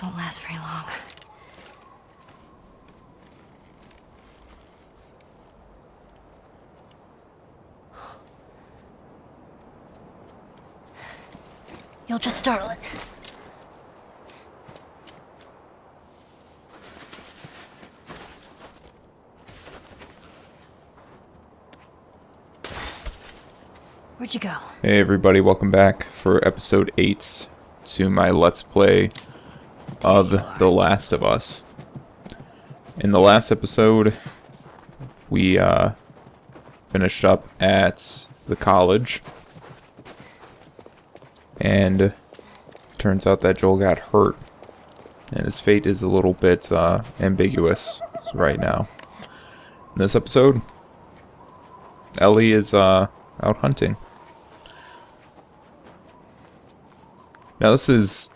This won't last very long. You'll just startle it. Where'd you go? Hey everybody, welcome back for episode 8 to my Let's Play of The Last of Us. In the last episode, we finished up at the college, and turns out that Joel got hurt, and his fate is a little bit ambiguous right now. In this episode, Ellie is out hunting. Now this is,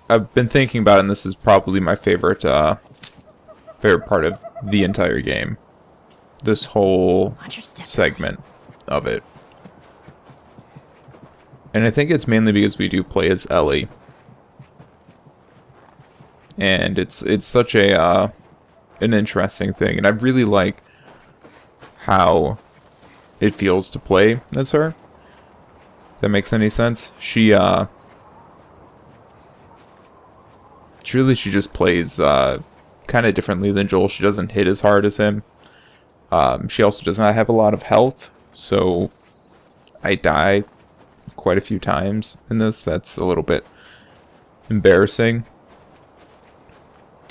I've been thinking about it, and this is probably my favorite part of the entire game. This whole segment of it. And I think it's mainly because we do play as Ellie. And it's such a an interesting thing, and I really like how it feels to play as her. If that makes any sense. She just plays kind of differently than Joel. She doesn't hit as hard as him. She also does not have a lot of health, so I die quite a few times in this. That's a little bit embarrassing.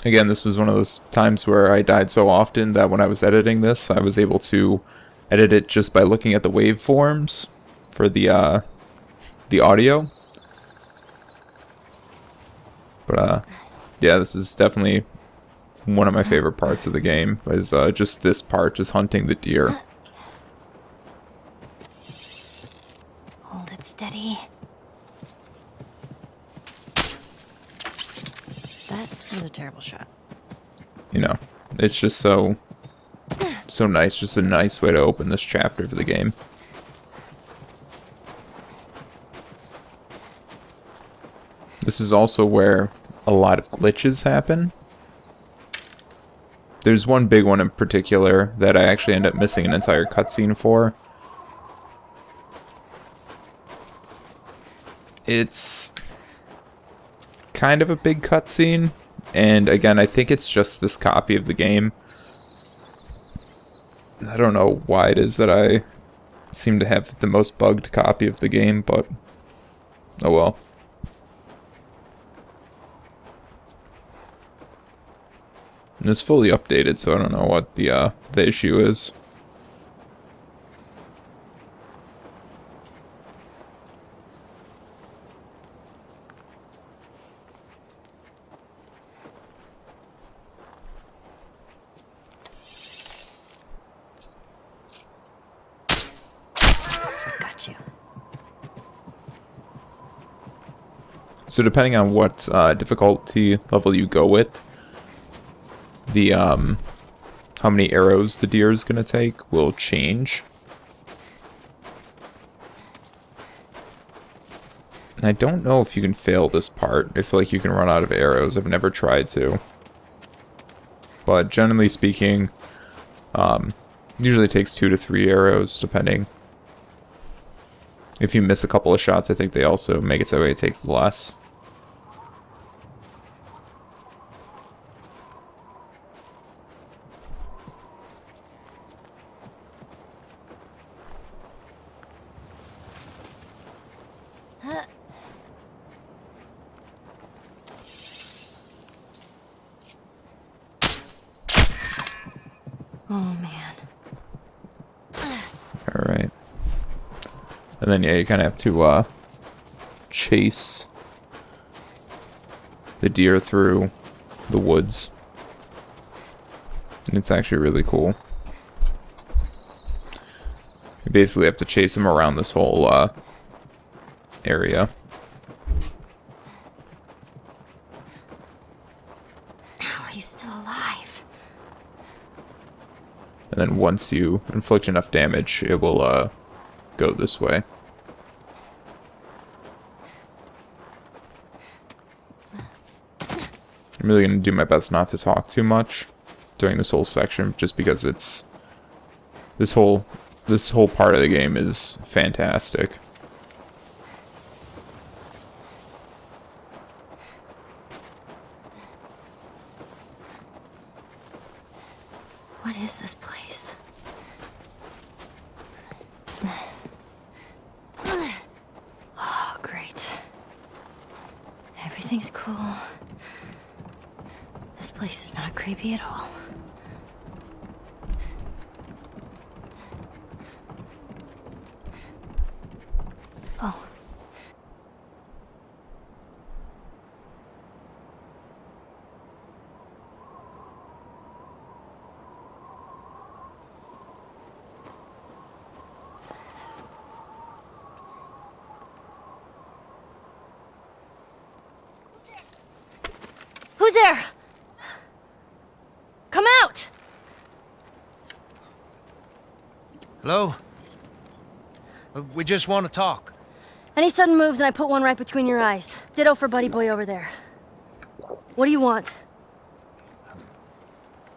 Again, this was one of those times where I died so often that when I was editing this, I was able to edit it just by looking at the waveforms for the audio. But yeah, this is definitely one of my favorite parts of the game, is just this part, just hunting the deer. Hold it steady. That was a terrible shot. You know, it's just so nice, just a nice way to open this chapter of the game. This is also where a lot of glitches happen. There's one big one in particular that I actually end up missing an entire cutscene for. It's kind of a big cutscene, and again, I think it's just this copy of the game. I don't know why it is that I seem to have the most bugged copy of the game, but oh well. And it's fully updated, so I don't know what the issue is. Got you. So depending on what difficulty level you go with, the how many arrows the deer is going to take will change. I don't know if you can fail this part. I feel like you can run out of arrows. I've never tried to. But generally speaking, usually it takes 2 to 3 arrows, depending. If you miss a couple of shots, I think they also make it so it takes less. Oh man. Alright. And then, yeah, you kind of have to chase the deer through the woods. And it's actually really cool. You basically have to chase him around this whole area. How are you still alive? And then once you inflict enough damage, it will go this way. I'm really going to do my best not to talk too much during this whole section, just because it's this whole part of the game is fantastic. What is this place? Oh, great. Everything's cool. This place is not creepy at all. Oh. Who's there? Come out! Hello? We just want to talk. Any sudden moves and I put one right between your eyes. Ditto for buddy boy over there. What do you want?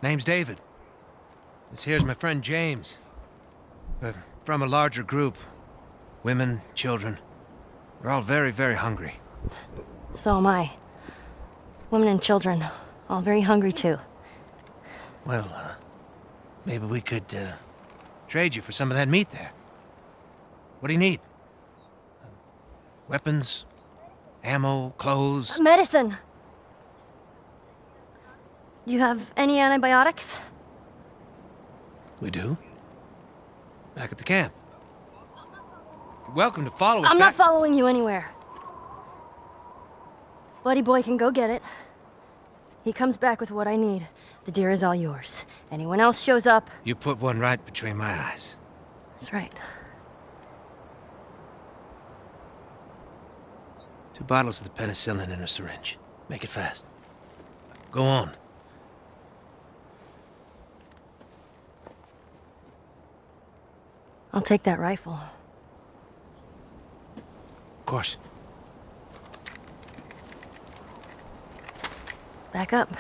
Name's David. This here's my friend James. We're from a larger group. Women, children. We're all very, very hungry. So am I. Women and children, all very hungry too. Well, maybe we could trade you for some of that meat there. What do you need? Weapons, ammo, clothes? Medicine! Do you have any antibiotics? We do. Back at the camp. You're welcome to follow us I'm back. not following you anywhere. Buddy boy can go get it. He comes back with what I need. The deer is all yours. Anyone else shows up... You put one right between my eyes. That's right. 2 bottles of the penicillin in a syringe. Make it fast. Go on. I'll take that rifle. Of course. Back up.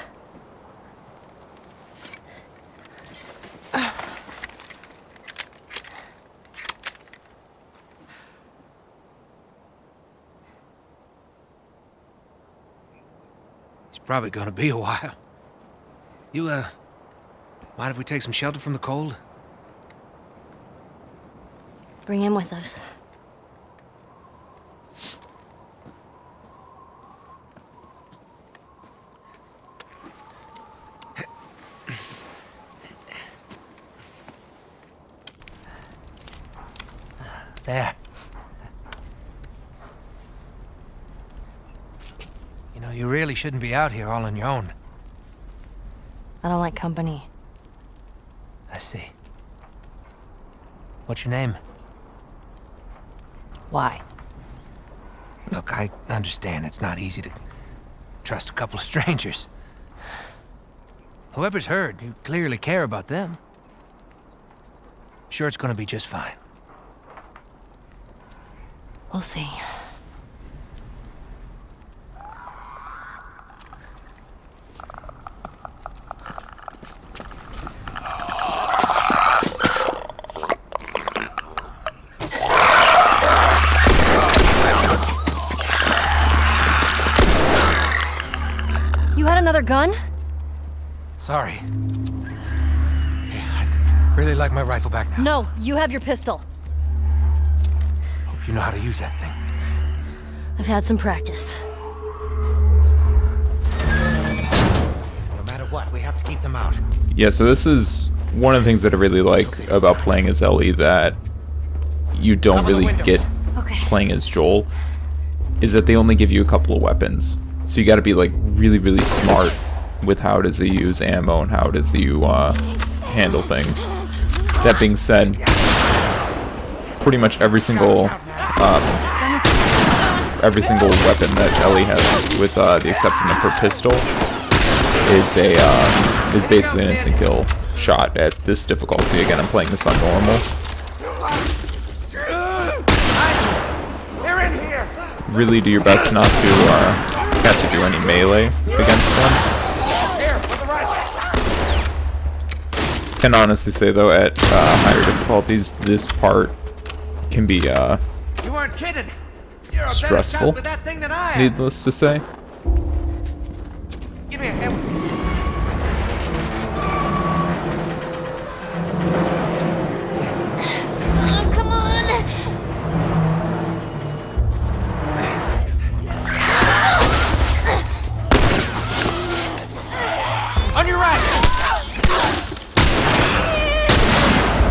It's probably gonna be a while. You, mind if we take some shelter from the cold? Bring him with us. There. You know, you really shouldn't be out here all on your own. I don't like company. I see. What's your name? Why? Look, I understand it's not easy to trust a couple of strangers. Whoever's heard, you clearly care about them. Sure, it's gonna be just fine. We'll see. You had another gun? Sorry. Yeah, I'd really like my rifle back now. No, you have your pistol. Hope you know how to use that thing. I've had some practice. No matter what, we have to keep them out. Yeah, so this is one of the things that I really like about playing as Ellie that you don't really get Okay. playing as Joel, is that they only give you a couple of weapons. So you gotta be like really, really smart with how it is that you use ammo and how it is that you handle things. That being said, pretty much every single weapon that Ellie has, with the exception of her pistol, is basically an instant kill shot at this difficulty. Again, I'm playing this on normal. Really do your best not to have to do any melee against them. can honestly say though, at higher difficulties, this part can be You weren't kidding. You're a better stressful, shot with that thing than I am. needless to say. Give me a hand with this. Oh, come on! On your right.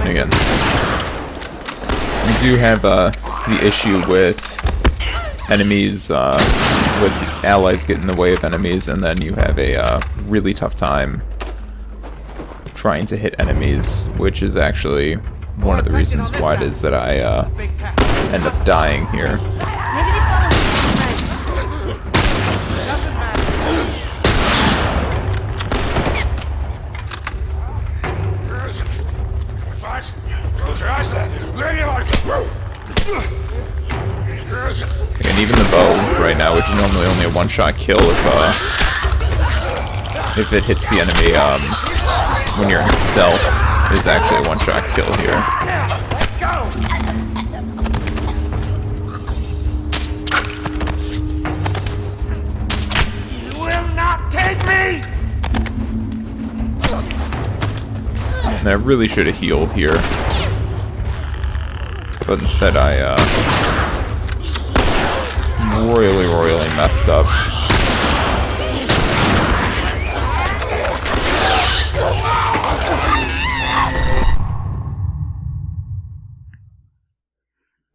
Again, you do have the issue with enemies, with allies getting in the way of enemies, and then you have a really tough time trying to hit enemies, which is actually one of the reasons why it is that I end up dying here. Maybe they follow me. Doesn't matter. And even the bow right now, which is normally only a one-shot kill if it hits the enemy when you're in stealth, is actually a one-shot kill here. Let's go. You will not take me. And I really should have healed here, but instead I royally messed up.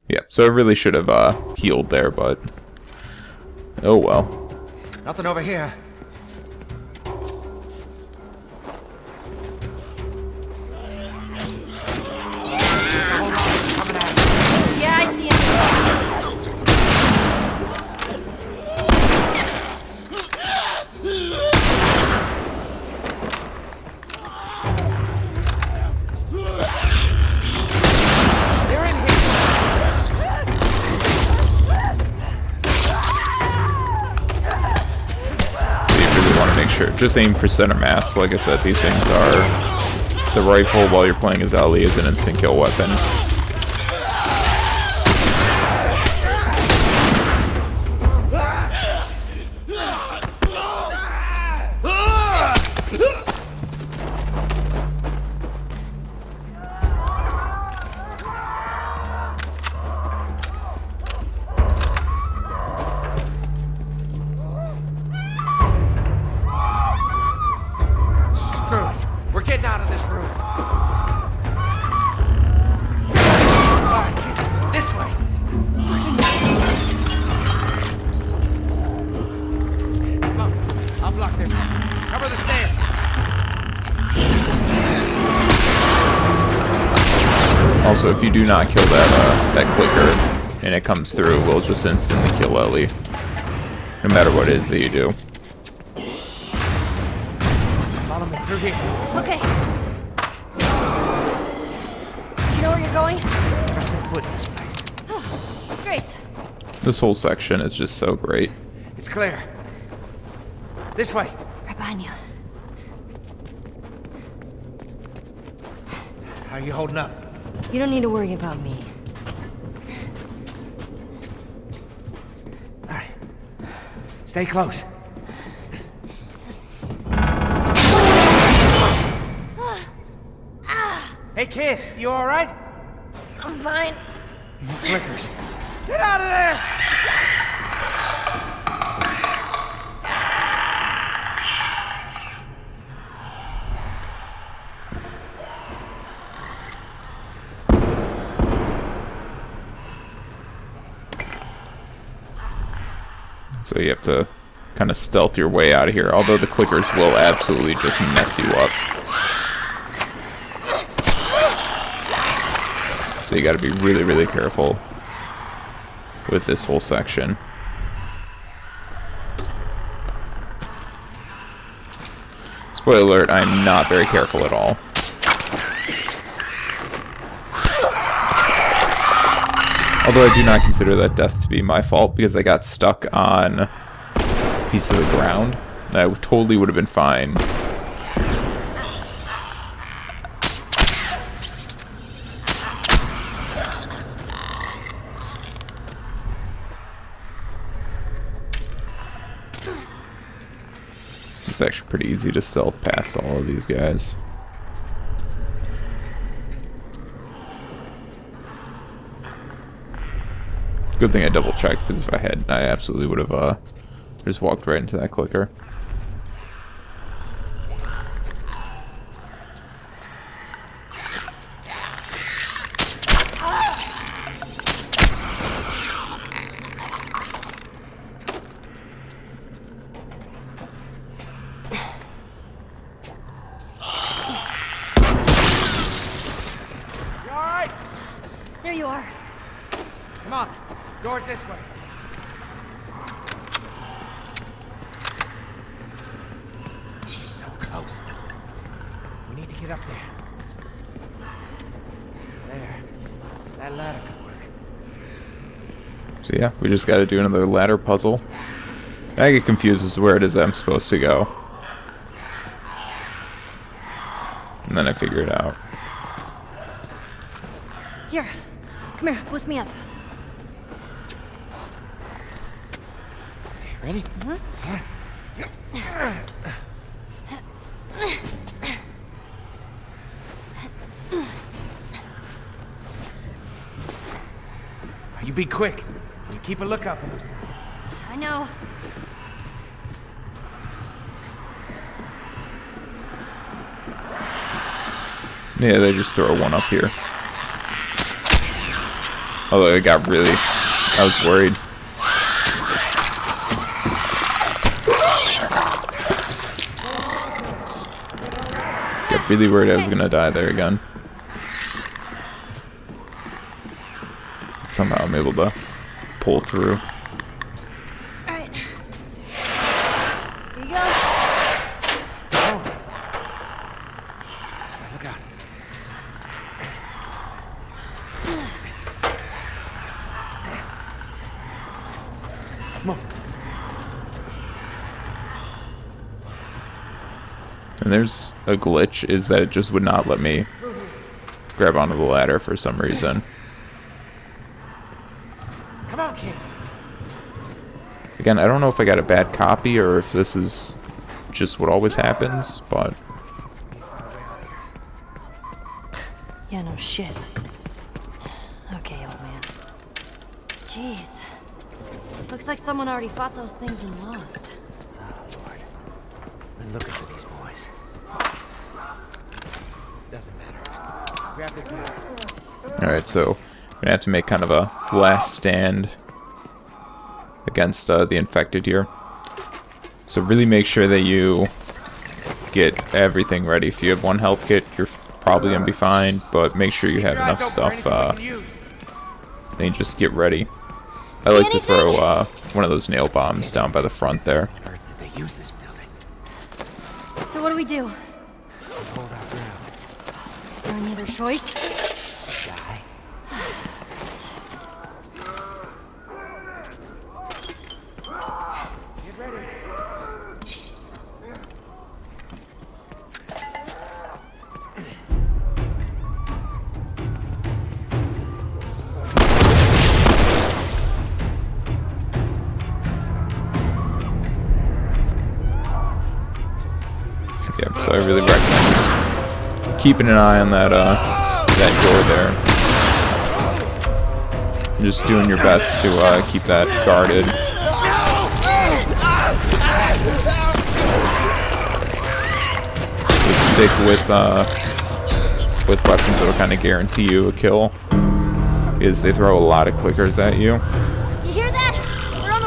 Yeah, so I really should have healed there, but oh well. Nothing over here. Yeah, I see him. They're in here. You really want to make sure. Just aim for center mass. Like I said, these things are... The rifle, while you're playing as Ellie, is an instant kill weapon. Screw it. We're getting out of this room. All right, this way. Come on. I'll block their path. Cover the stairs. Also, if you do not kill that clicker and it comes through, we'll just instantly kill Ellie. No matter what it is that you do. Follow me through here. Okay. Do you know where you're going? Never set foot in this place. Great. This whole section is just so great. It's clear. This way. Right behind you. How are you holding up? You don't need to worry about me. All right. Stay close. Hey, kid, you all right? I'm fine. More clickers. Get out of there! So you have to kind of stealth your way out of here, although the clickers will absolutely just mess you up. So you gotta be really careful with this whole section. Spoiler alert, I'm not very careful at all. Although I do not consider that death to be my fault, because I got stuck on a piece of the ground. I totally would have been fine it's actually pretty easy to stealth past all of these guys. Good thing I double checked, because if I hadn't, I absolutely would have just walked right into that clicker. There you are. Come on, door's this way. So close. We need to get up there. There. That ladder could work. So yeah, we just gotta do another ladder puzzle. I get confused as to where it is that I'm supposed to go. And then I figure it out. Here. Come here. Boost me up. Ready? You be quick. You keep a lookout for those things. I know. Yeah, they just throw one up here. Although I got really... I was worried. Got really worried I was gonna die there again. But somehow I'm able to pull through. Alright. Here you go. Look out. Come on. And there's a glitch, is that it just would not let me grab onto the ladder for some reason. Come on, kid. Again, I don't know if I got a bad copy or if this is just what always happens, but... Yeah, no shit. Okay, old man. Jeez. Looks like someone already fought those things and lost. Oh, Lord. We're looking for these boys. Doesn't matter. Grab the gear. Alright, so I'm gonna have to make kind of a last stand against the infected here. So really make sure that you get everything ready. If you have one health kit, you're probably gonna be fine, but make sure you have enough stuff. And just get ready. I like to throw one of those nail bombs down by the front there. On earth did they use this building? So what do we do? Hold our ground. Is there any other choice? Die. Get ready. Yeah, so I really recommend just keeping an eye on that door there. Just doing your best to keep that guarded. Just stick with weapons that will kind of guarantee you a kill, because they throw a lot of clickers at you. You hear that? We're on the...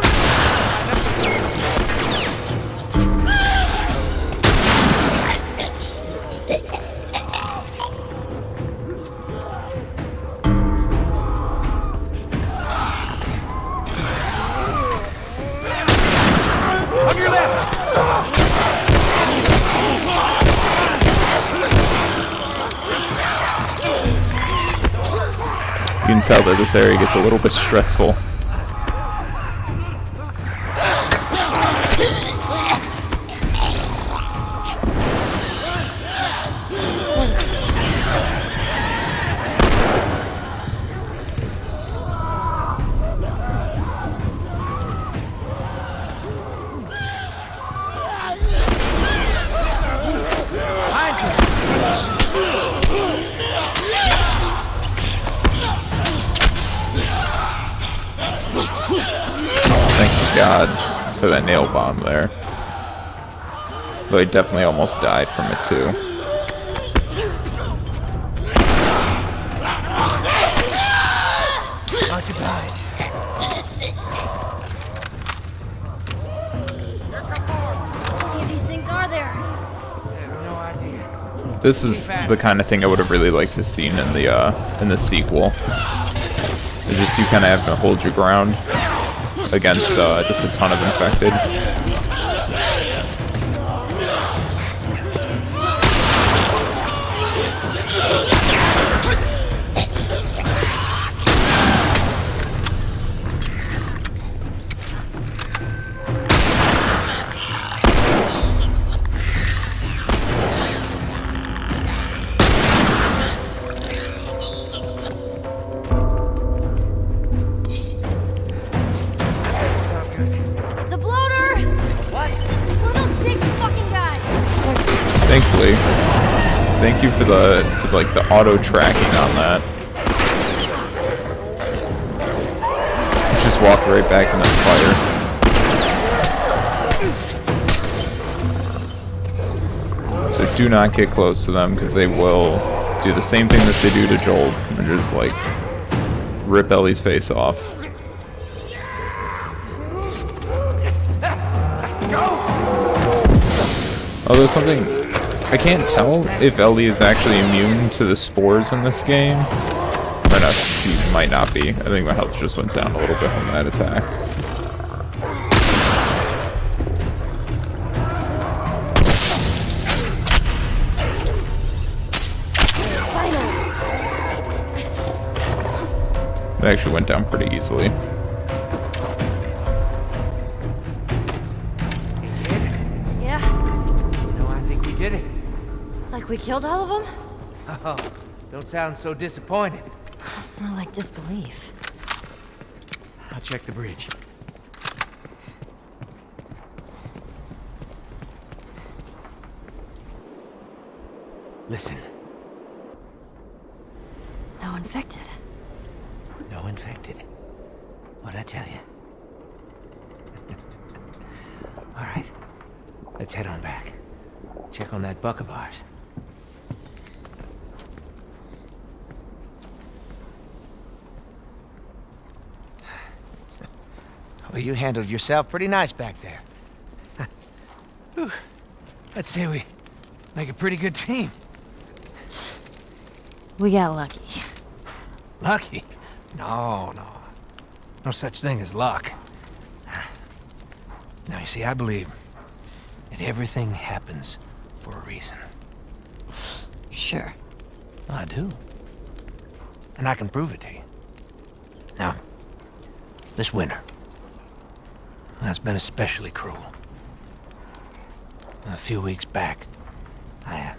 On your left! You can tell that this area gets a little bit stressful. God for that nail bomb there. But I definitely almost died from it too. Much obliged. How many of these things are there? I have no idea. This is the kind of thing I would have really liked to see in the sequel. It's just you kind of have to hold your ground against just a ton of infected. It's a bloater! What? One of those big fucking guys! Thankfully, thank you for like the auto tracking on that. Just walk right back in the fire. So do not get close to them because they will do the same thing that they do to Joel and just like rip Ellie's face off. Although something, I can't tell if Ellie is actually immune to the spores in this game. Or not, she might not be. I think my health just went down a little bit from that attack. It actually went down pretty easily. Yeah, No, I think we did it. like we killed all of them? Oh, don't sound so disappointed. More like disbelief. I'll check the bridge. Listen, No infected. no infected. What'd I tell you? All right, let's head on back. Check on that buck of ours. Well, you handled yourself pretty nice back there. Whew. I'd say we make a pretty good team. We got lucky. Lucky? No. No such thing as luck. Now, you see, I believe that everything happens for a reason. Sure. I do. And I can prove it to you. Now, this winter, that's been especially cruel. A few weeks back, I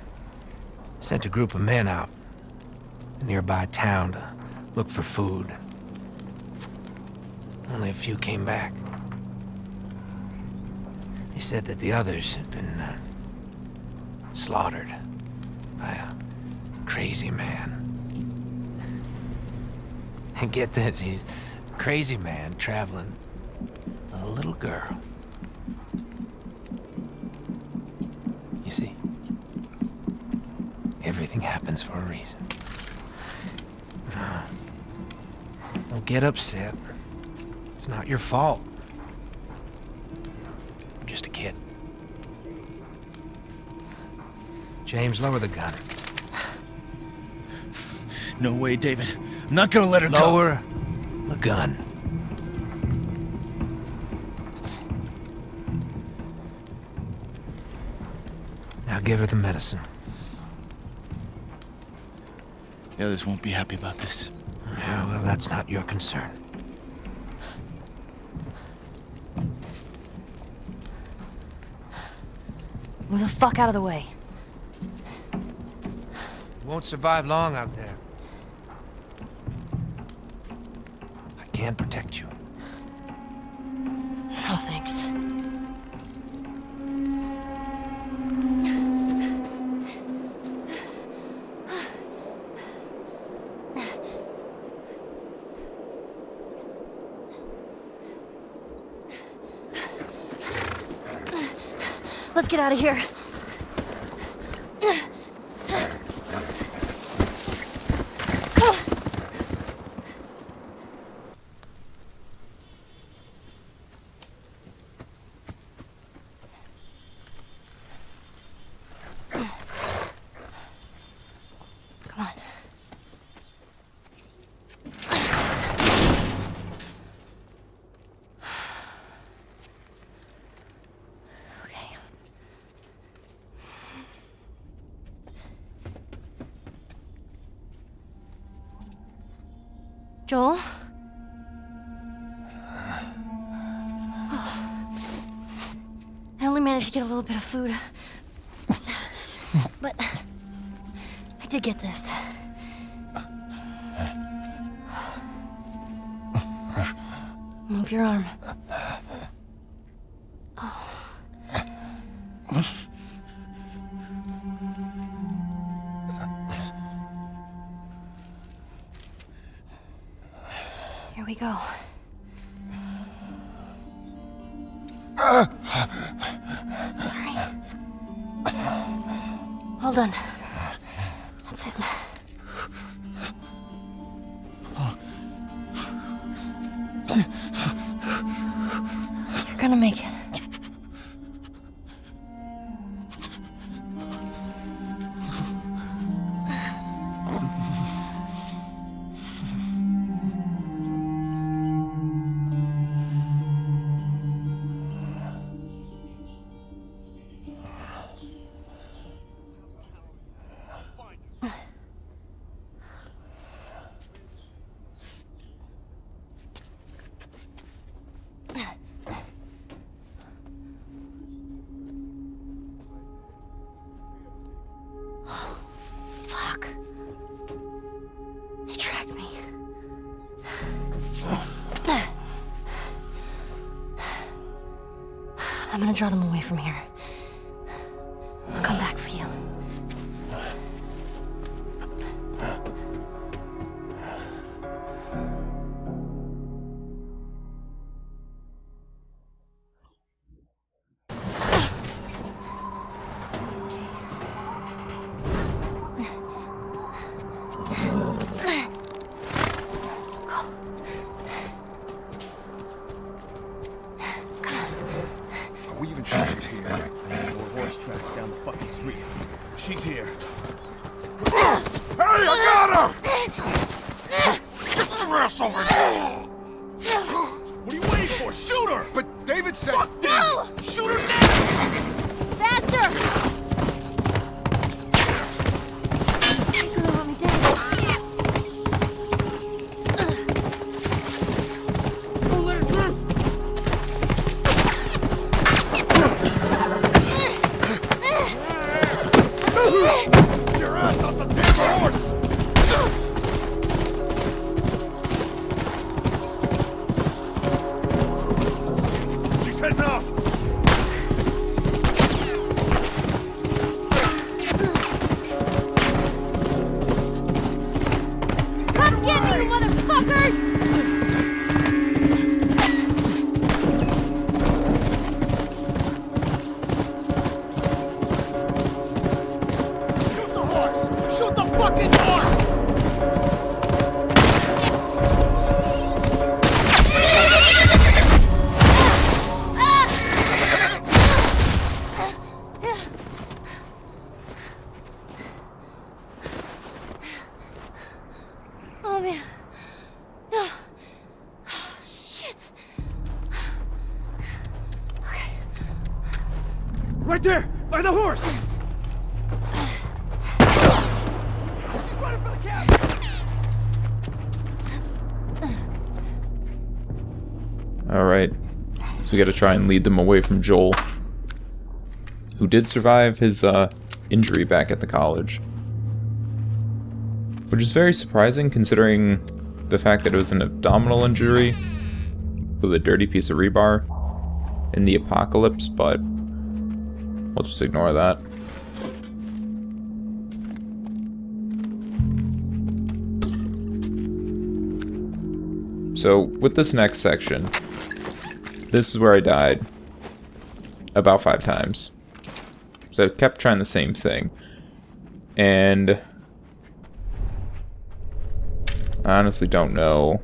sent a group of men out a nearby town to look for food. Only a few came back. They said that the others had been slaughtered by a crazy man. And get this, he's a crazy man traveling with a little girl. You see, everything happens for a reason. Don't get upset. It's not your fault. I'm just a kid. James, lower the gun. No way, David. I'm not gonna let her go. Lower the gun. Now give her the medicine. The others won't be happy about this. Yeah, well, that's not your concern. Move the fuck out of the way. You won't survive long out there. I can protect you. Oh, thanks. Let's get out of here. Come on. Okay. Joel? I only managed to get a little bit of food. But I did get this. Move your arm. Here we go. Sorry. Hold on. That's it. You're gonna make it. Fuck. They tracked me. I'm gonna draw them away from here. I'll come back for you. We even sure she's here. More horse tracks down the fucking street. She's here. Hey, I got her! Get your ass over here! What are you waiting for? Shoot her! But David said... Fuck David! No! Shoot her now! Faster! These really want me dead. Don't let her through! Your ass off the damn horse! She's heading off! Come get me, you motherfuckers! Shoot the horse! Shoot the fucking horse! Oh man. No. Shit. Okay. Right there! By the horse! She's running for the cabin! Alright. So we gotta try and lead them away from Joel, who did survive his injury back at the college. Which is very surprising considering the fact that it was an abdominal injury with a dirty piece of rebar in the apocalypse, but we'll just ignore that. So with this next section, this is where I died about 5 times. So I kept trying the same thing. And I honestly don't know.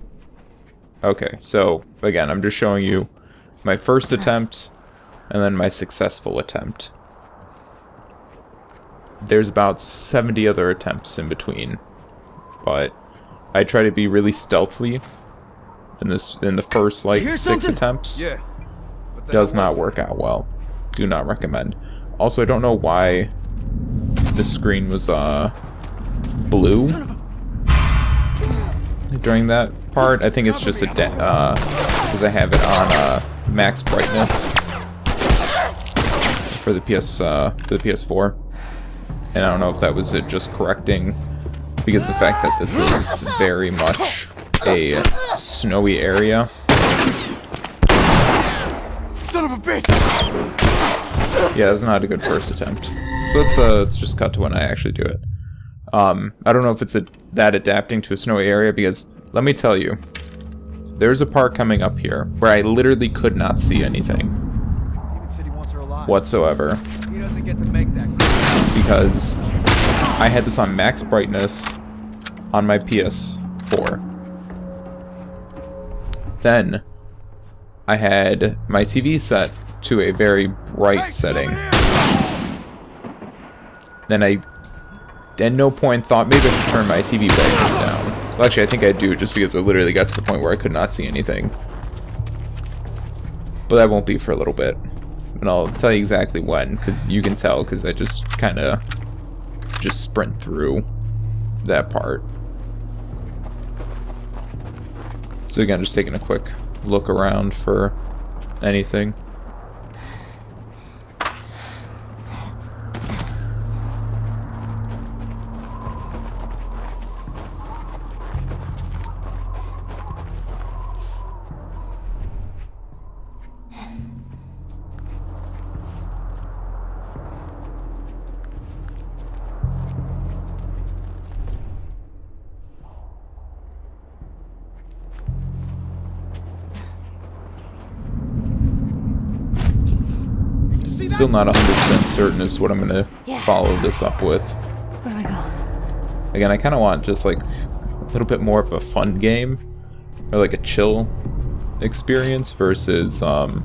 Okay, so again, I'm just showing you my first attempt and then my successful attempt. There's about 70 other attempts in between, but I try to be really stealthy in the first like 6 attempts. Yeah. Does not work out well. Do not recommend. Also, I don't know why the screen was blue during that part. I think it's just because I have it on max brightness for the PS4, and I don't know if that was it just correcting, because the fact that this is very much a snowy area. Son of a bitch! Yeah, it was not a good first attempt. So let's just cut to when I actually do it. I don't know if it's that adapting to a snowy area, because let me tell you, there's a part coming up here where I literally could not see anything whatsoever, He doesn't get to make that. because I had this on max brightness on my PS4. Then I had my TV set to a very bright setting. Then I at no point thought maybe I should turn my TV brightness down. Well, actually, I think I do, just because I literally got to the point where I could not see anything. But that won't be for a little bit. And I'll tell you exactly when, because you can tell, because I just kind of just sprint through that part. So again, just taking a quick look around for anything. Still not 100% certain as to what I'm going to follow this up with. Where do I go? Again, I kind of want just like a little bit more of a fun game, or like a chill experience versus Fan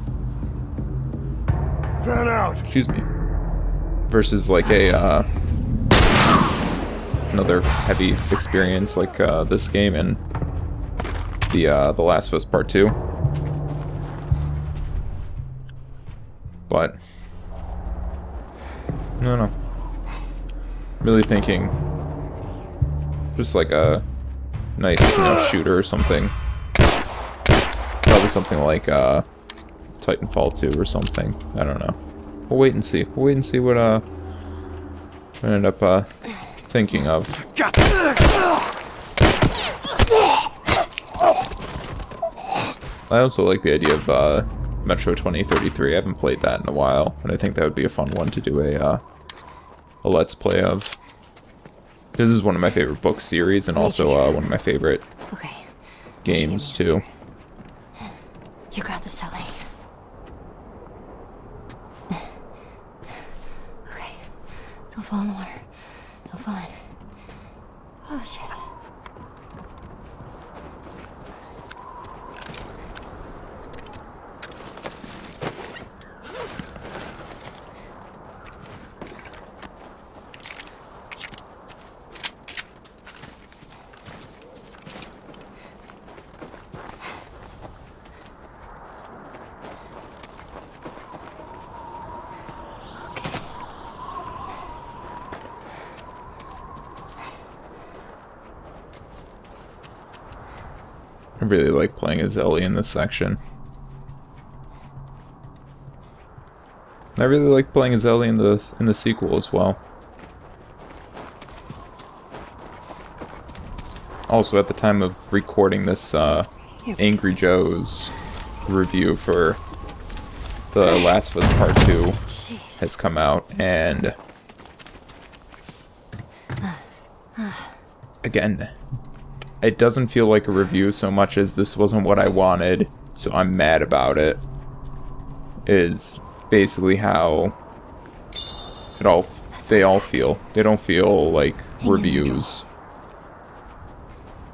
out. excuse me, versus like a another heavy experience like this game and the Last of Us Part 2. But I don't know. Really thinking just like a nice shooter or something. Probably something like Titanfall 2 or something. I don't know. We'll wait and see. We'll wait and see what I end up thinking of. I also like the idea of Metro 2033. I haven't played that in a while, and I think that would be a fun one to do a Let's Play of. This is one of my favorite book series, and also one of my favorite games too. You got this, Ellie. Okay. Don't fall in the water. Don't fall in. Oh, shit. I really like playing as Ellie in this section. I really like playing as Ellie in the sequel as well. Also, at the time of recording this Angry Joe's review for The Last of Us Part 2 has come out, and again, it doesn't feel like a review so much as this wasn't what I wanted, so I'm mad about it, is basically how they all feel. They don't feel like reviews.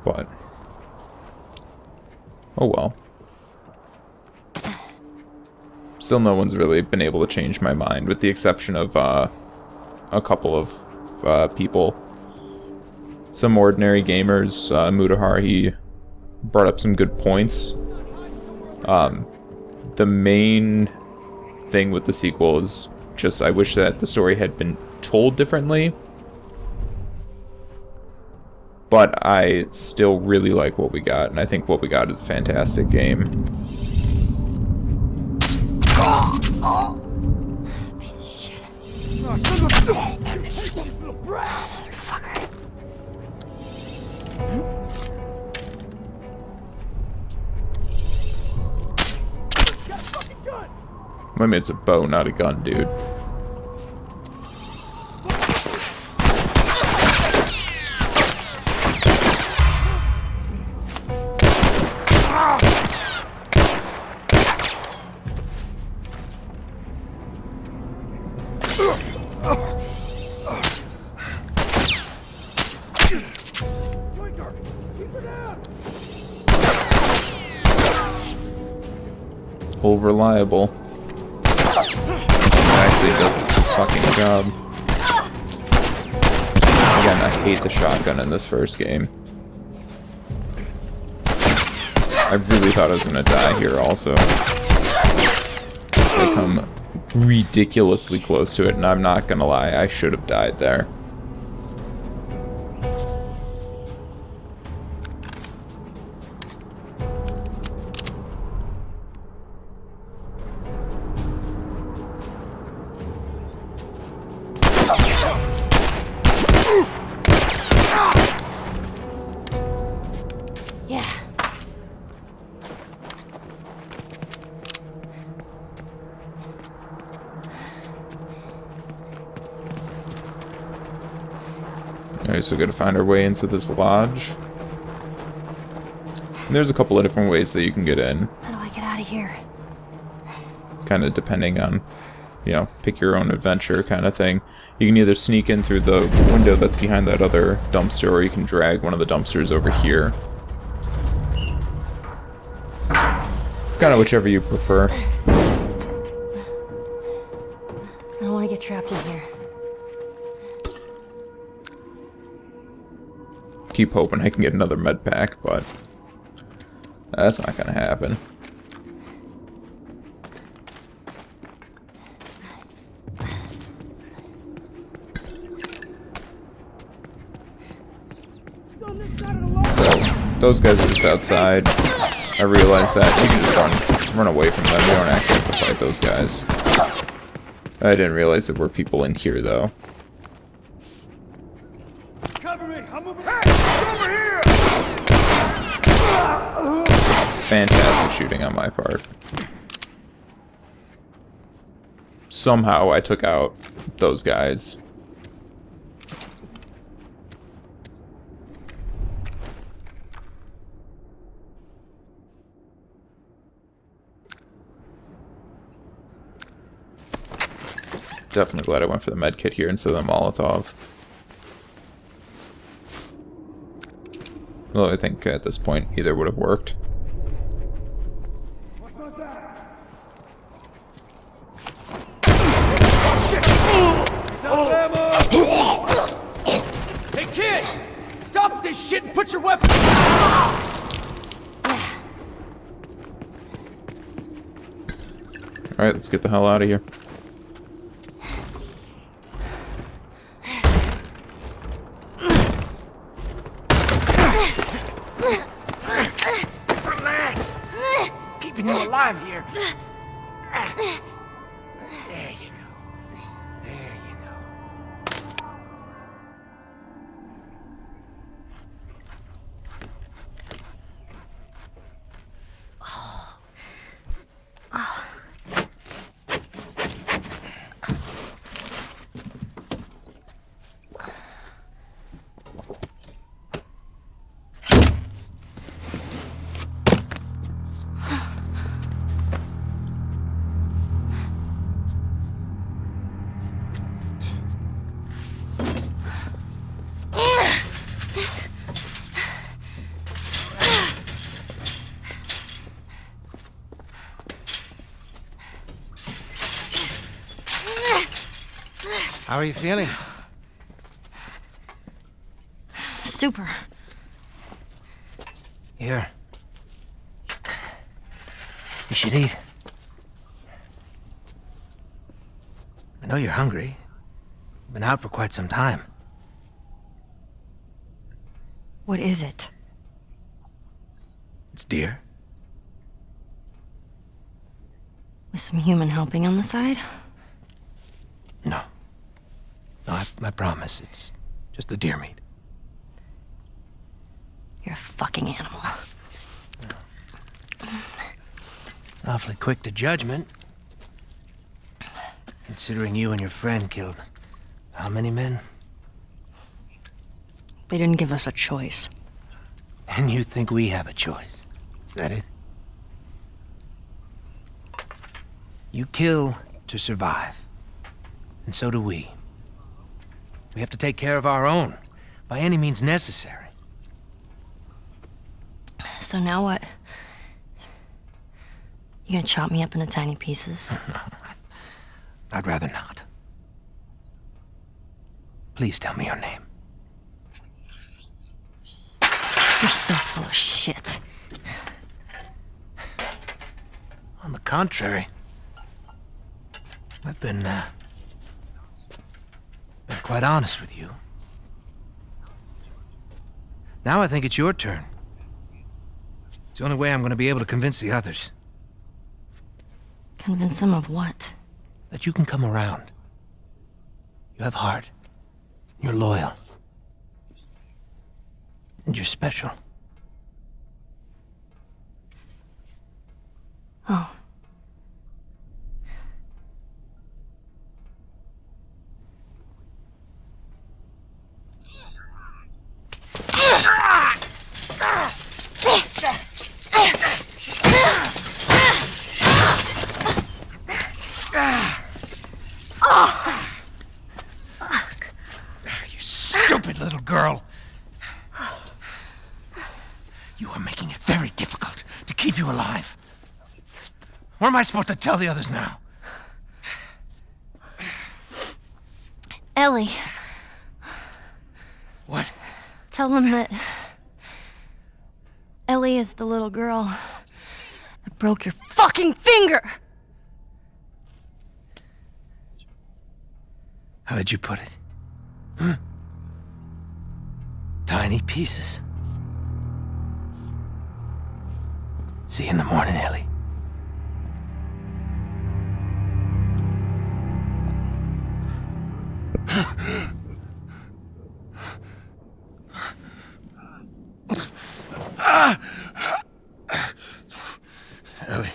But oh well. Still no one's really been able to change my mind, with the exception of a couple of people. Some ordinary gamers. Mutahar, he brought up some good points. The main thing with the sequel is just I wish that the story had been told differently. But I still really like what we got, and I think what we got is a fantastic game. Piece of shit. Motherfucker. I mean, it's a bow, not a gun, dude. Old reliable. Actually does its fucking job. Again, I hate the shotgun in this first game. I really thought I was gonna die here also. They come ridiculously close to it, and I'm not gonna lie, I should have died there. Alright, so we gotta find our way into this lodge. And there's a couple of different ways that you can get in. How do I get out of here? Kind of depending on, you know, pick your own adventure kind of thing. You can either sneak in through the window that's behind that other dumpster, or you can drag one of the dumpsters over here. It's kind of whichever you prefer. I don't want to get trapped in here. Keep hoping I can get another med pack, but that's not gonna happen. So those guys are just outside. I realized that you can just run away from them. You don't actually have to fight those guys. I didn't realize there were people in here though. Fantastic shooting on my part. Somehow I took out those guys. Definitely glad I went for the med kit here instead of the Molotov. Well, I think at this point either would have worked. Hey kid! Stop this shit and put your weapon! Alright, let's get the hell out of here. Keeping you alive here. There you go. There you go. How are you feeling? Super. Here. You should eat. I know you're hungry. You've been out for quite some time. What is it? It's deer. With some human helping on the side? No. No, I promise. It's just the deer meat. You're a fucking animal. It's awfully quick to judgment. Considering you and your friend killed how many men? They didn't give us a choice. And you think we have a choice? Is that it? You kill to survive. And so do we. We have to take care of our own, by any means necessary. So now what? You gonna chop me up into tiny pieces? I'd rather not. Please tell me your name. You're so full of shit. On the contrary, I've been quite honest with you. Now I think it's your turn. It's the only way I'm going to be able to convince the others Convince them of what? that you can come around. You have heart. You're loyal. And you're special. Oh. You stupid little girl. You are making it very difficult to keep you alive. What am I supposed to tell the others now? Ellie, What? tell them that Ellie is the little girl that broke your fucking finger! How did you put it? Hmm? Tiny pieces. See you in the morning, Ellie. Ellie.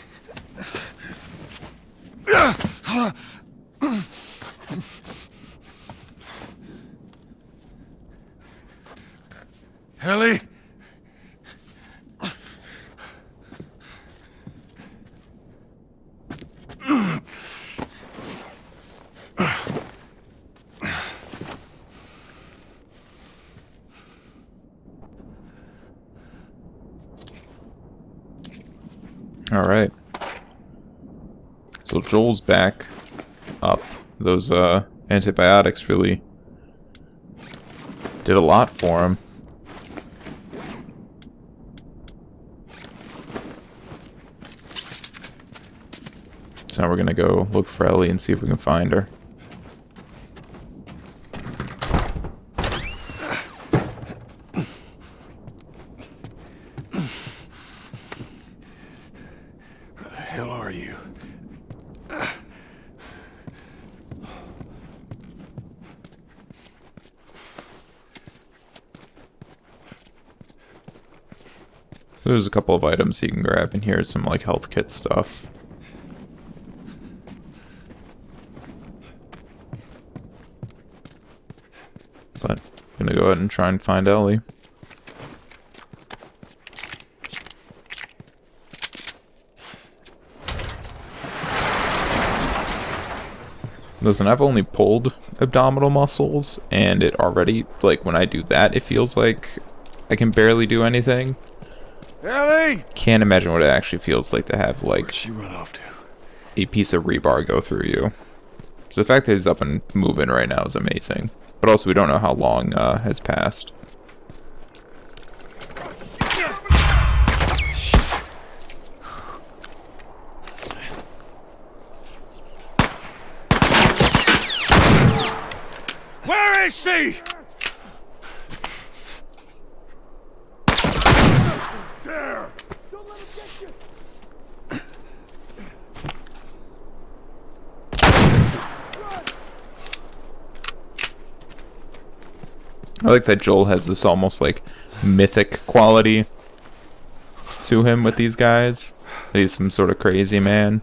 Ellie? All right. So Joel's back up. Those antibiotics really did a lot for him. So now we're gonna go look for Ellie and see if we can find her. Where the hell are you? There's a couple of items you can grab in here, some like health kit stuff. But I'm gonna go ahead and try and find Ellie. Listen, I've only pulled abdominal muscles, and it already, like, when I do that, it feels like I can barely do anything. Ellie! Can't imagine what it actually feels like to have, like, Where'd she run off to? a piece of rebar go through you. So the fact that he's up and moving right now is amazing. But also we don't know how long has passed. Where is she? There! Don't let him get you! I like that Joel has this almost like mythic quality to him with these guys. He's some sort of crazy man.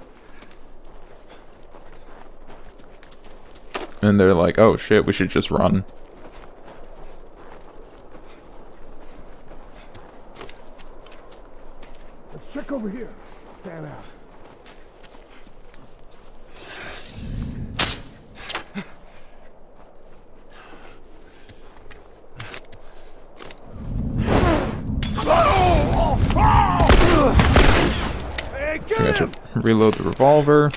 And they're like, oh shit, we should just run. Let's check over here. Stand out. Hey, We get got him! to reload the revolver.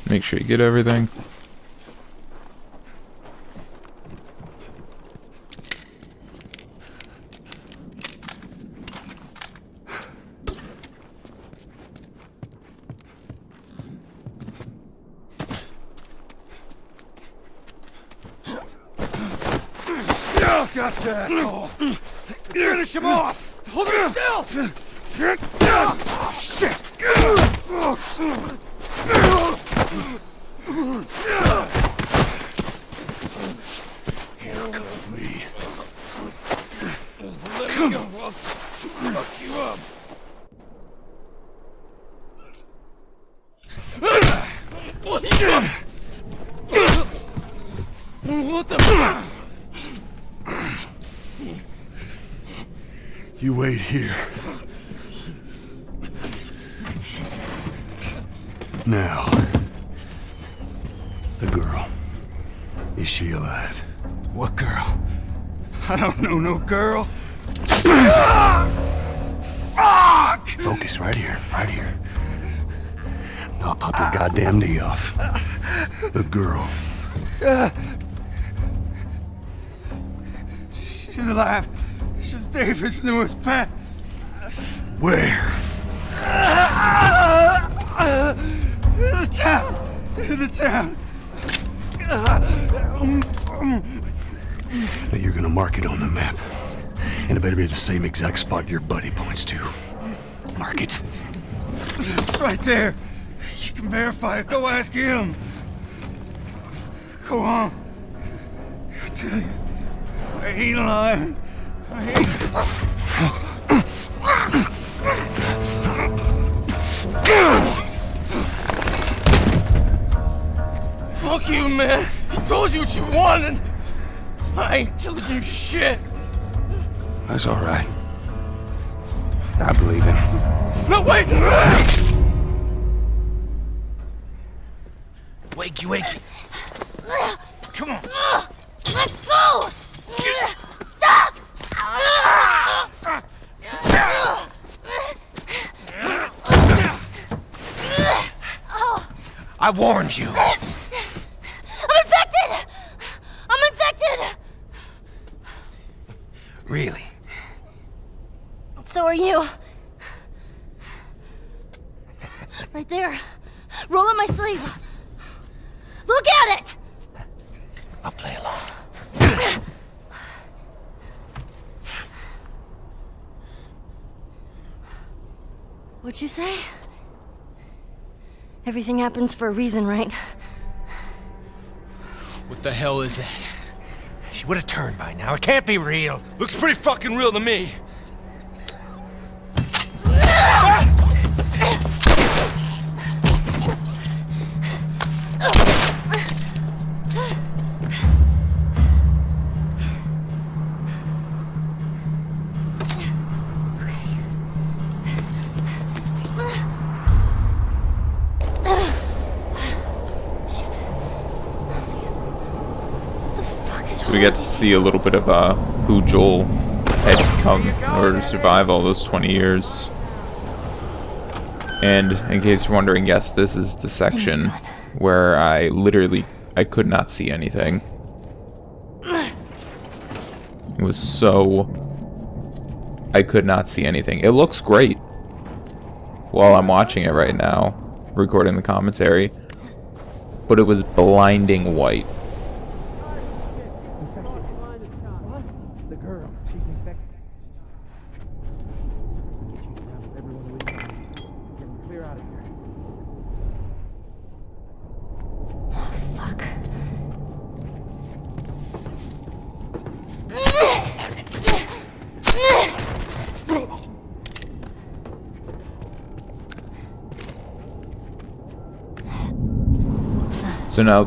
Make sure you get everything. Gotcha, asshole! Finish him off! Hold him still! Oh, shit! Handcuff me. Let me go. I'll fuck you up. What the? You wait here. Now, the girl. Is she alive? What girl? I don't know no girl. Fuck! Focus right here, right here. I'll pop your goddamn knee off. The girl. She's alive. She's David's newest pet. Where? In the town. In the town. Now you're gonna mark it on the map. And it better be the same exact spot your buddy points to. Mark it. It's right there. You can verify it. Go ask him. Go on. I tell you, I ain't lying. I ain't. Fuck you, man. He told you what you wanted. I ain't telling you shit. That's all right. I believe him. No, wait! Wakey, wakey. Come on. Let's go! Stop! I warned you. I'm infected! I'm infected! Really? So are you. Right there. Roll up my sleeve. Look at it! I'll play along. What'd you say? Everything happens for a reason, right? What the hell is that? She would have turned by now. It can't be real. Looks pretty fucking real to me. So we get to see a little bit of who Joel overcome or survive all those 20 years. And in case you're wondering, yes, this is the section where I could not see anything. It was so... I could not see anything. It looks great while I'm watching it right now, recording the commentary, but it was blinding white. The girl, she's infected. Clear out of here. Fuck. So now,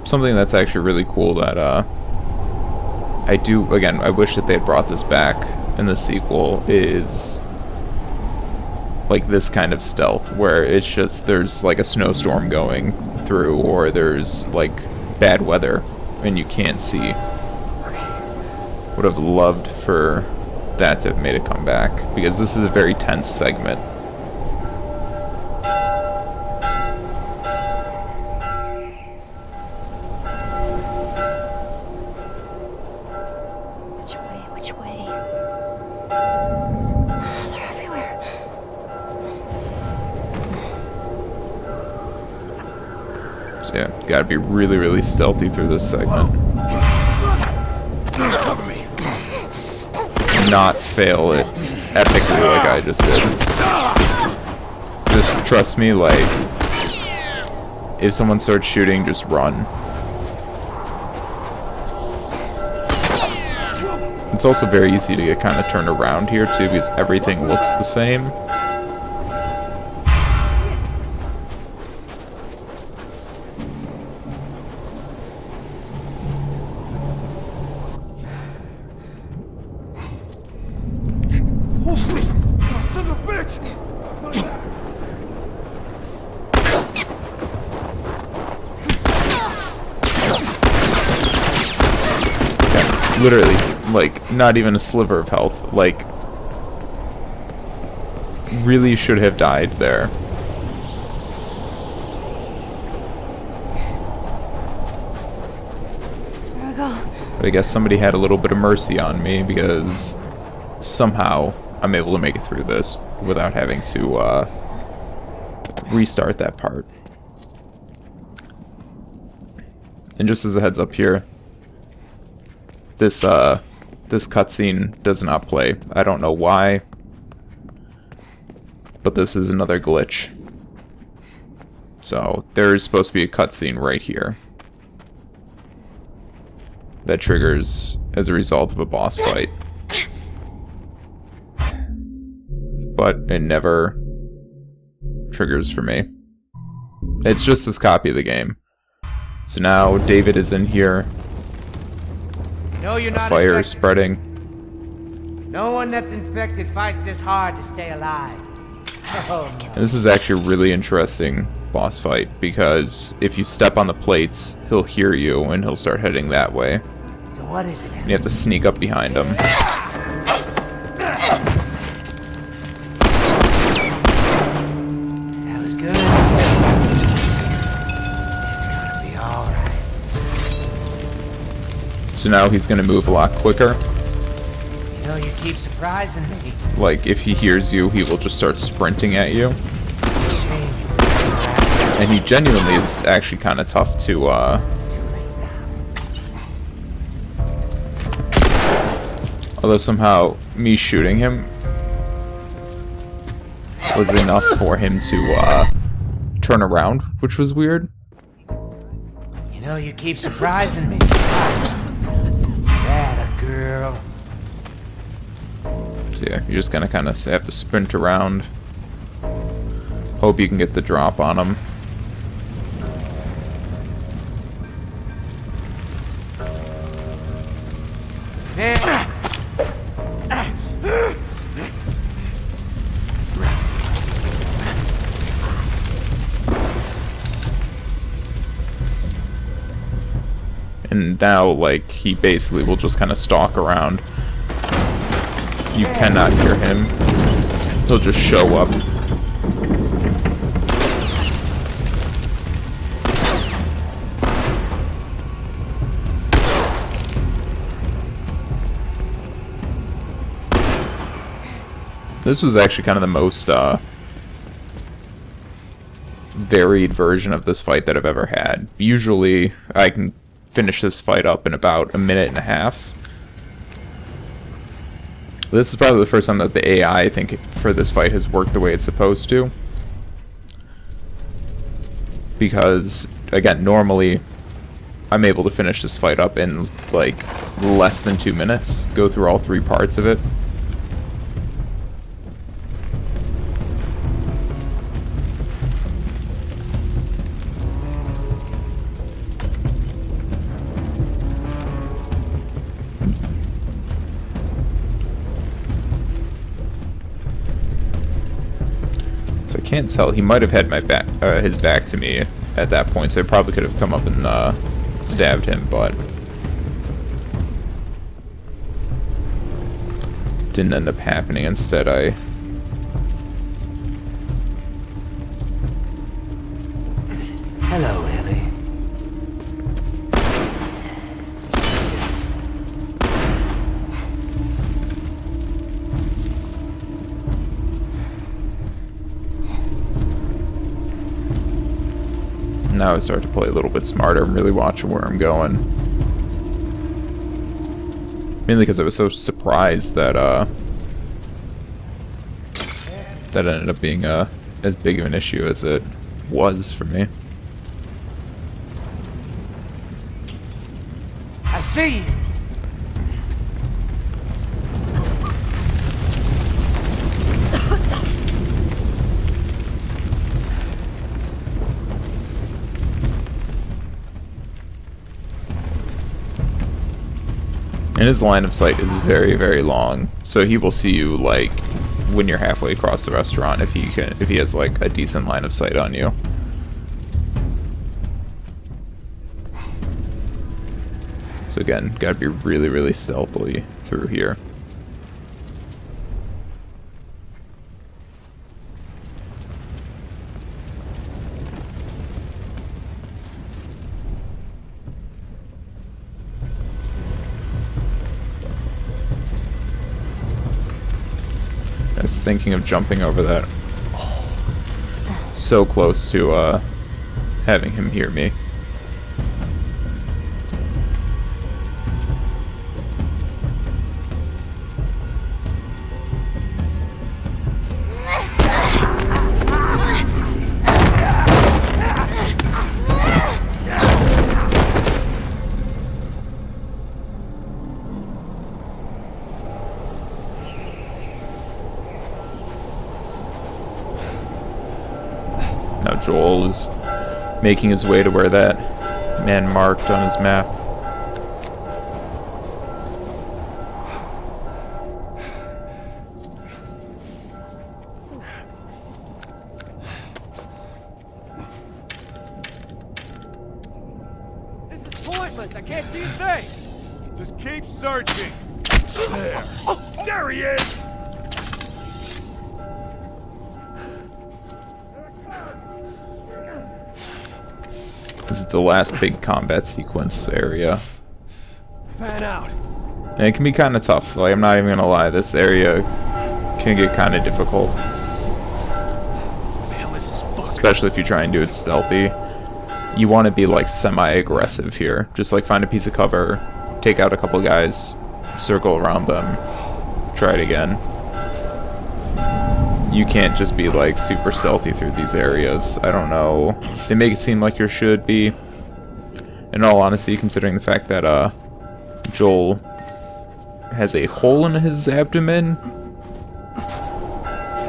something that's actually really cool that I do, again, I wish that they had brought this back in the sequel, is like this kind of stealth, where it's just, there's like a snowstorm going through, or there's like bad weather, and you can't see. Would have loved for that to have made it come back, because this is a very tense segment. Which way? They're everywhere. So yeah, gotta be really, really stealthy through this segment. Not fail it epically like I just did. Just trust me, like, if someone starts shooting, just run. It's also very easy to get kind of turned around here too, because everything looks the same. Son of a bitch! Yeah, literally, like, not even a sliver of health. Like, really should have died there. There we go. But I guess somebody had a little bit of mercy on me, because somehow I'm able to make it through this without having to restart that part. And just as a heads up here, this cutscene does not play. I don't know why, but this is another glitch. So there's supposed to be a cutscene right here that triggers as a result of a boss fight, but it never triggers for me. It's just this copy of the game. So now David is in here. No, you're not Fire is infected. spreading. No one that's infected fights this hard to stay alive. Oh, And this is actually a really interesting boss fight, because if you step on the plates, he'll hear you and he'll start heading that way. so what is it? And you have to sneak up behind him. That was good. It's gonna be alright. So now he's going to move a lot quicker. You know, you keep surprising me. Like, if he hears you, he will just start sprinting at you. Shame you were around. And he genuinely is actually kind of tough to, Too late now. although somehow me shooting him was enough for him to, turn around, which was weird. You know, you keep surprising me. That a girl. So yeah, you're just gonna kind of have to sprint around. Hope you can get the drop on him. There. And now, like, he basically will just kind of stalk around. you cannot hear him. He'll just show up. This was actually kind of the most varied version of this fight that I've ever had. Usually, I can finish this fight up in about a minute and a half. This is probably the first time that the AI, I think, for this fight has worked the way it's supposed to. Because, again, normally, I'm able to finish this fight up in, like, less than 2 minutes. Go through all 3 parts of it. So I can't tell. He might have had my back, his back to me at that point, so I probably could have come up and stabbed him, but didn't end up happening. Instead, I Hello, Ellie. now I start to play a little bit smarter and really watching where I'm going. Mainly because I was so surprised that that ended up being as big of an issue as it was for me. I see you. And his line of sight is very, very long, so he will see you like when you're halfway across the restaurant if he has like a decent line of sight on you. So again, gotta be really, really stealthily through here. I was thinking of jumping over that. So close to having him hear me. Now Joel is making his way to where that man marked on his map. This is pointless. I can't see his face. Just keep searching. There. There he is! This is the last big combat sequence area. Fan out. And it can be kind of tough. Like, I'm not even gonna lie, this area can get kind of difficult. Man, this is fucking. Especially if you try and do it stealthy. You want to be like semi-aggressive here. Just like find a piece of cover, take out a couple guys, circle around them, try it again. You can't just be like super stealthy through these areas. I don't know. They make it seem like you should be. In all honesty, considering the fact that Joel has a hole in his abdomen,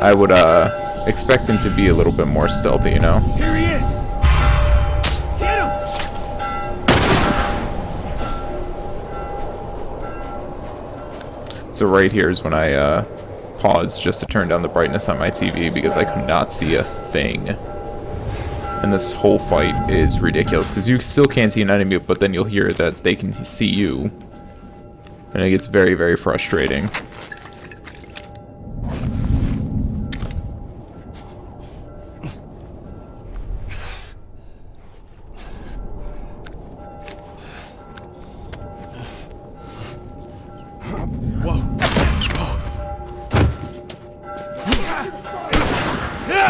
I would expect him to be a little bit more stealthy, you know? Here he is. Get him. So right here is when I paused just to turn down the brightness on my TV because I could not see a thing. And this whole fight is ridiculous because you still can't see an enemy, but then you'll hear that they can see you. And it gets very, very frustrating.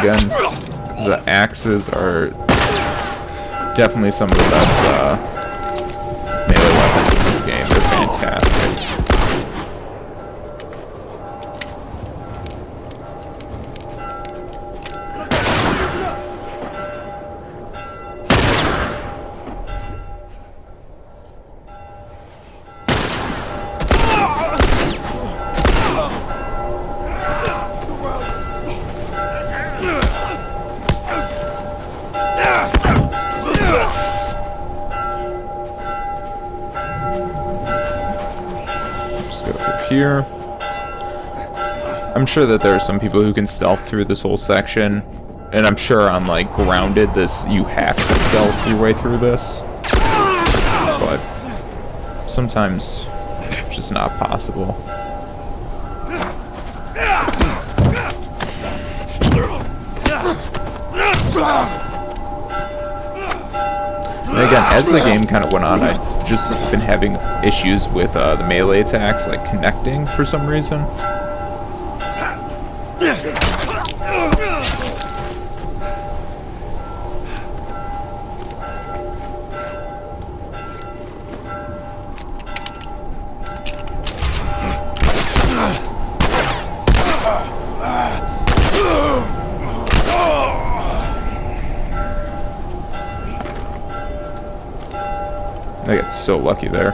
Again, the axes are definitely some of the best melee weapons in this game. They're fantastic. Just go through here. I'm sure that there are some people who can stealth through this whole section, and I'm sure on like Grounded, you have to stealth your way through this, but sometimes it's just not possible. And again, as the game kind of went on, I've just been having issues with the melee attacks, like connecting for some reason. I got so lucky there.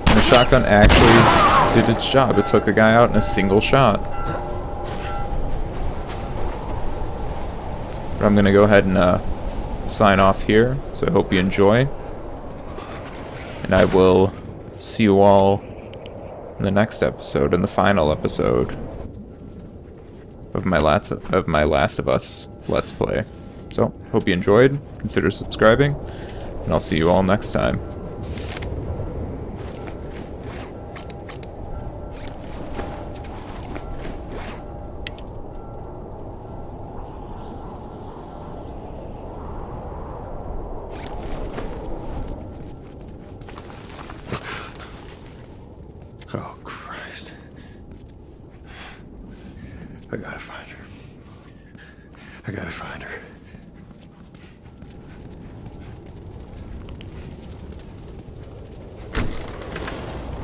And the shotgun actually did its job. It took a guy out in a single shot. But I'm gonna go ahead and sign off here. So I hope you enjoy. And I will see you all in the next episode, in the final episode of my Last of Us Let's Play. So, hope you enjoyed, consider subscribing, and I'll see you all next time. Oh, Christ. I gotta find her. I gotta find her.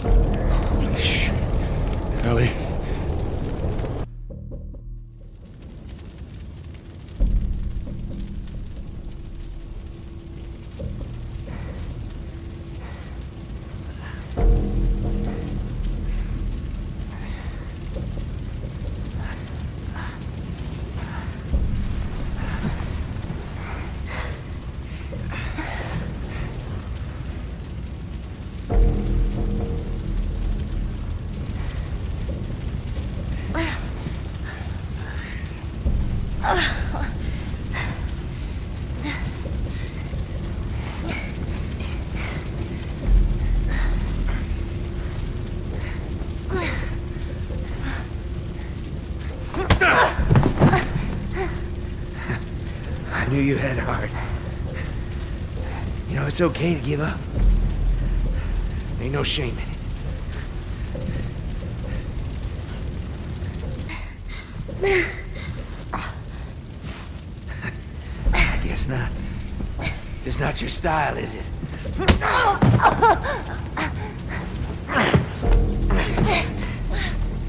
Holy shit. Ellie. I knew you had heart. You know, it's okay to give up. Ain't no shame in it. I guess not. Just not your style, is it?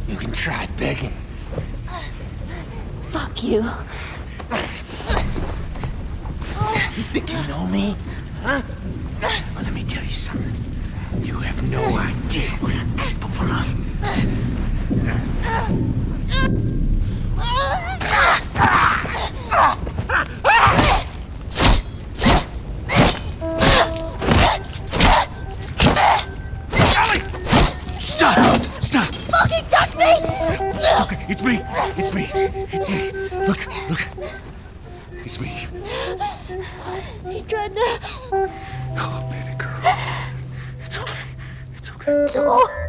You can try begging. Fuck you. You think you know me? Huh? Well, let me tell you something. You have no idea what I'm capable of. Ellie! Stop! Stop! Fucking touch me! It's okay. It's me. It's me. It's me. Look. It's me. He tried to... Oh, baby girl. It's okay. It's okay. Oh.